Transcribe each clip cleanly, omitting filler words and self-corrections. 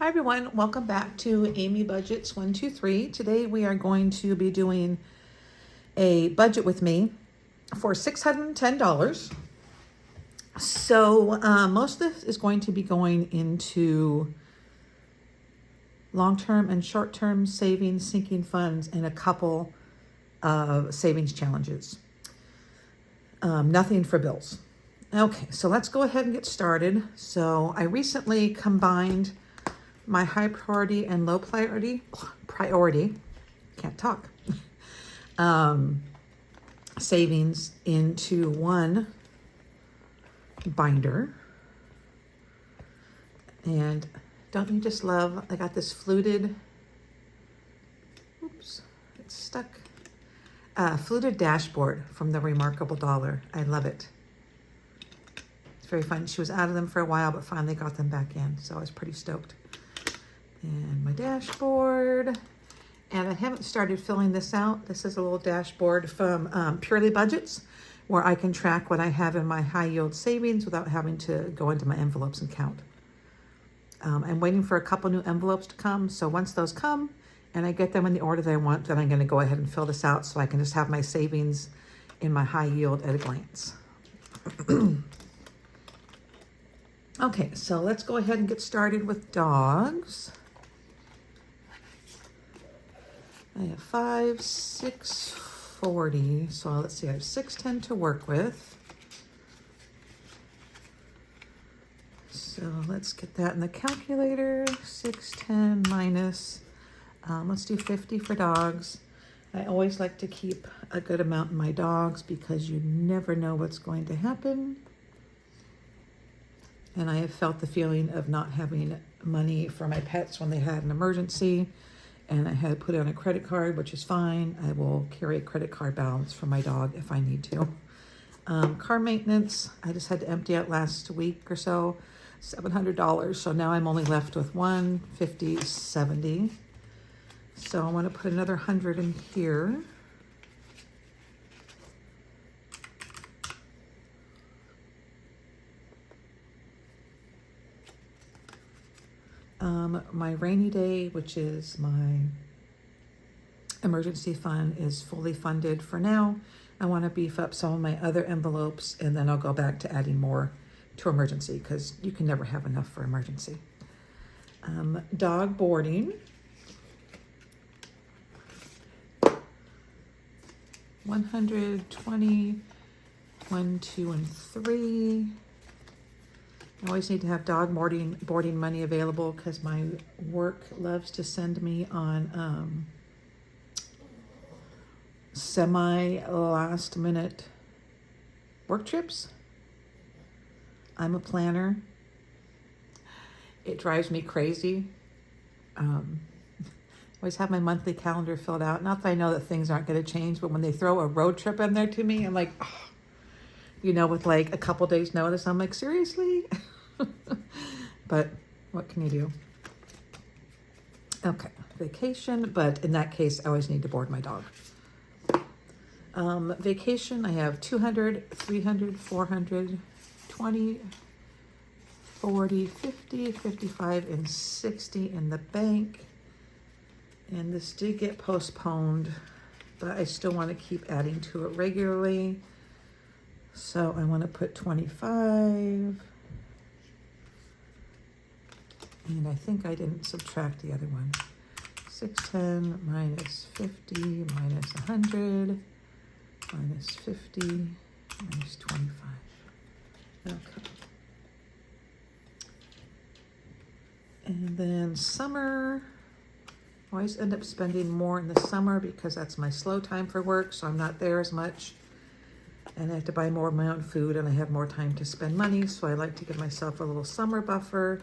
Hi everyone, welcome back to Amy Budgets 123. Today we are going to be doing a budget with me for $610. So most of this is going to be going into long-term and short-term savings, sinking funds, and a couple of savings challenges. Nothing for bills. Okay, so let's go ahead and get started. So I recently combined my high priority and low priority, can't talk, savings into one binder. And don't you just love, I got this fluted, oops, it's stuck, fluted dashboard from the Remarkable Dollar. I love it. It's very fun. She was out of them for a while, but finally got them back in, so I was pretty stoked. And my dashboard, and I haven't started filling this out. This is a little dashboard from Purely Budgets, where I can track what I have in my high yield savings without having to go into my envelopes and count. I'm waiting for a couple new envelopes to come, so once those come and I get them in the order that I want, then I'm going to go ahead and fill this out so I can just have my savings in my high yield at a glance. Okay, so let's go ahead and get started with dogs. I have 5, 6, 40. So let's see, I have 610 to work with. So let's get that in the calculator. 610 minus, let's do 50 for dogs. I always like to keep a good amount in my dogs because you never know what's going to happen. And I have felt the feeling of not having money for my pets when they had an emergency. And I had put it on a credit card, which is fine. I will carry a credit card balance for my dog if I need to. Car maintenance, I just had to empty out last week or so, $700. So now I'm only left with 150, 70. So I want to put another 100 in here. My rainy day, which is my emergency fund, is fully funded for now. I want to beef up some of my other envelopes, and then I'll go back to adding more to emergency because you can never have enough for emergency. Dog boarding. 120, 1, 2, and 3. I always need to have dog boarding money available because my work loves to send me on semi-last minute work trips. I'm a planner. It drives me crazy. I always have my monthly calendar filled out. Not that I know that things aren't going to change, but when they throw a road trip in there to me, I'm like, oh, with like a couple days notice, I'm like, seriously? But what can you do? Okay, vacation, but in that case, I always need to board my dog. Vacation, I have 200, 300, 400, 20, 40, 50, 55, and 60 in the bank. And this did get postponed, but I still want to keep adding to it regularly. So I want to put 25. And I think I didn't subtract the other one. 610 minus 50 minus 100 minus 50 minus 25. Okay. And then summer. I always end up spending more in the summer because that's my slow time for work, so I'm not there as much. And I have to buy more of my own food and I have more time to spend money, so I like to give myself a little summer buffer.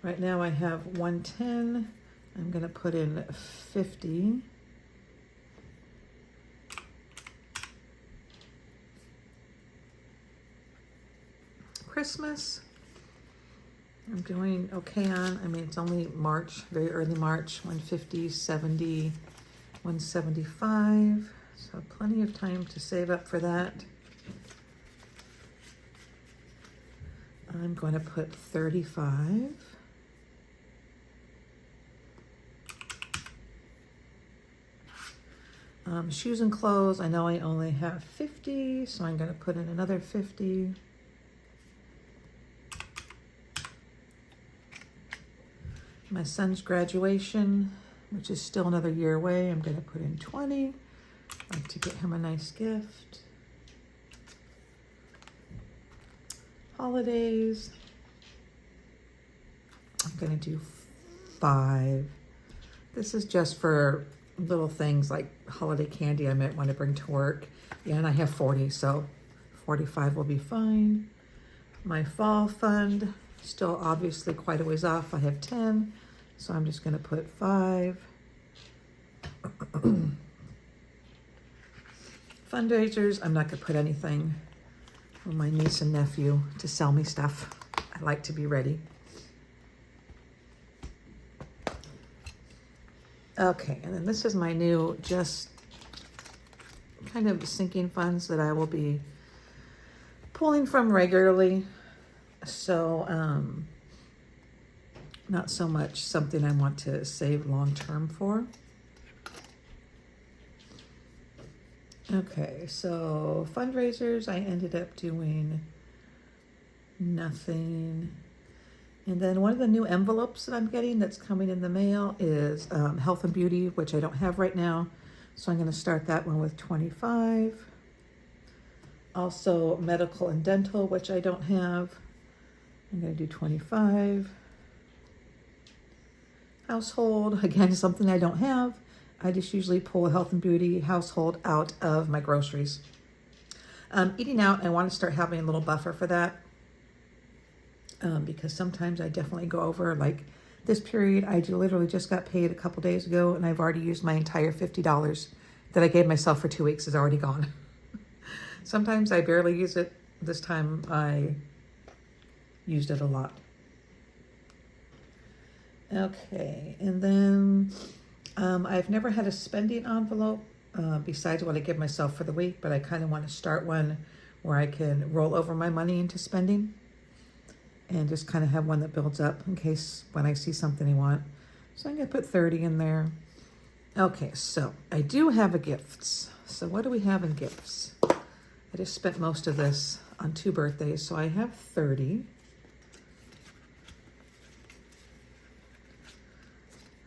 Right now I have 110. I'm going to put in 50. Christmas, I'm doing okay on. I mean, it's only March, very early March, 150, 70, 175. So plenty of time to save up for that. I'm going to put 35. Shoes and clothes, I know I only have 50, so I'm going to put in another 50. My son's graduation, which is still another year away, I'm going to put in 20. I'd like to get him a nice gift. Holidays, I'm going to do 5. This is just for little things like holiday candy I might want to bring to work. Yeah, and I have 40, so 45 will be fine. My fall fund, still obviously quite a ways off. I have 10, so I'm just going to put 5. Fundraisers, I'm not going to put anything for my niece and nephew to sell me stuff. I like to be ready. Okay, and then this is my new just kind of sinking funds that I will be pulling from regularly. So not so much something I want to save long term for. Okay, so fundraisers, I ended up doing nothing. And then one of the new envelopes that I'm getting that's coming in the mail is health and beauty, which I don't have right now. So I'm going to start that one with 25. Also medical and dental, which I don't have. I'm going to do 25. Household, again, something I don't have. I just usually pull health and beauty household out of my groceries. Eating out, I want to start having a little buffer for that. Because sometimes I definitely go over, like this period, I literally just got paid a couple days ago and I've already used my entire $50 that I gave myself for 2 weeks is already gone. Sometimes I barely use it. This time I used it a lot. Okay, and then I've never had a spending envelope besides what I give myself for the week, but I kind of want to start one where I can roll over my money into spending. And just kind of have one that builds up in case when I see something I want. So I'm going to put 30 in there. Okay, so I do have a gifts. So what do we have in gifts? I just spent most of this on 2 birthdays, so I have 30.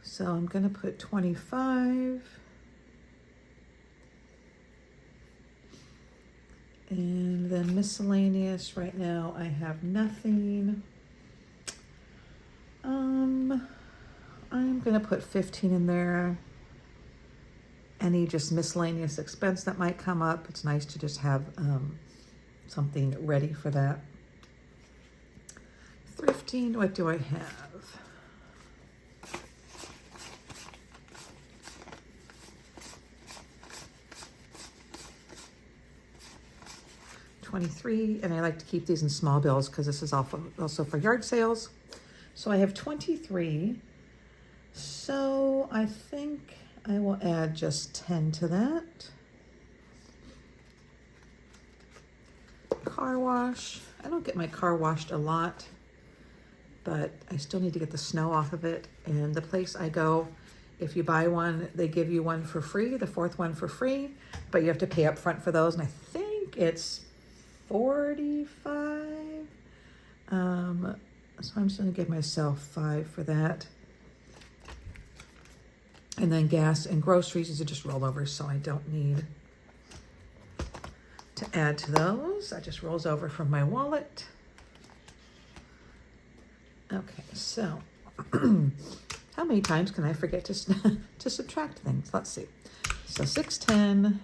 So I'm going to put 25. And then miscellaneous, right now I have nothing. I'm gonna put 15 in there. Any just miscellaneous expense that might come up, it's nice to just have something ready for that. Thrifting, what do I have? $23, and I like to keep these in small bills because this is also for yard sales. So I have 23. So I think I will add just 10 to that. Car wash. I don't get my car washed a lot, but I still need to get the snow off of it. And the place I go, if you buy one, they give you one for free, the 4th one for free, but you have to pay up front for those. And I think it's 45. So I'm just going to give myself 5 for that. And then gas and groceries, these are just rollovers, so I don't need to add to those. That just rolls over from my wallet. Okay, so how many times can I forget to subtract things? Let's see. So 6, 10,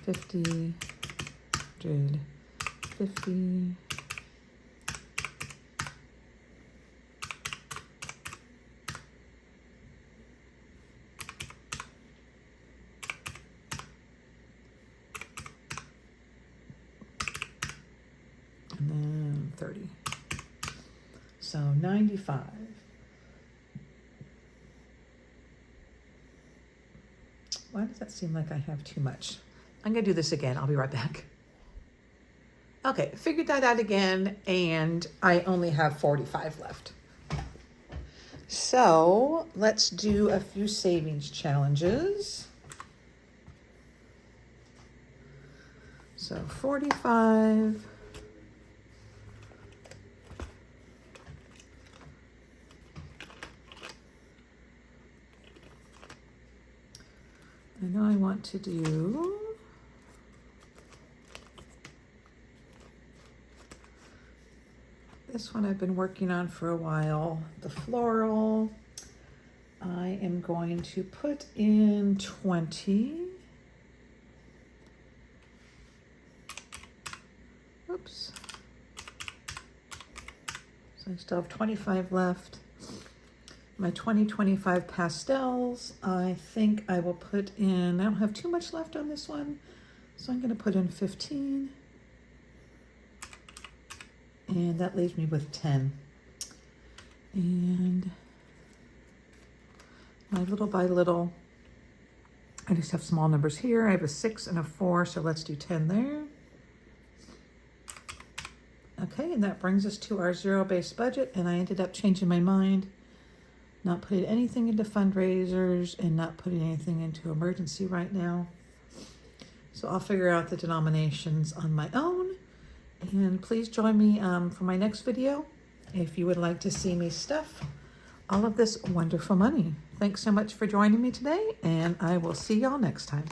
50, 100, 50. And then 30. So 95. Why does that seem like I have too much? I'm gonna do this again. I'll be right back. Okay, figured that out again, and I only have 45 left. So let's do a few savings challenges. So 45. I know I want to do this one I've been working on for a while, the floral. I am going to put in 20. Oops. So I still have 25 left. My 2025 pastels, I think I will put in, I don't have too much left on this one, so I'm going to put in 15. And that leaves me with 10. And my little by little, I just have small numbers here. I have a 6 and a 4, so let's do 10 there. Okay, and that brings us to our zero-based budget, and I ended up changing my mind, not putting anything into fundraisers and not putting anything into emergency right now. So I'll figure out the denominations on my own, and please join me for my next video if you would like to see me stuff all of this wonderful money. Thanks so much for joining me today, and I will see y'all next time.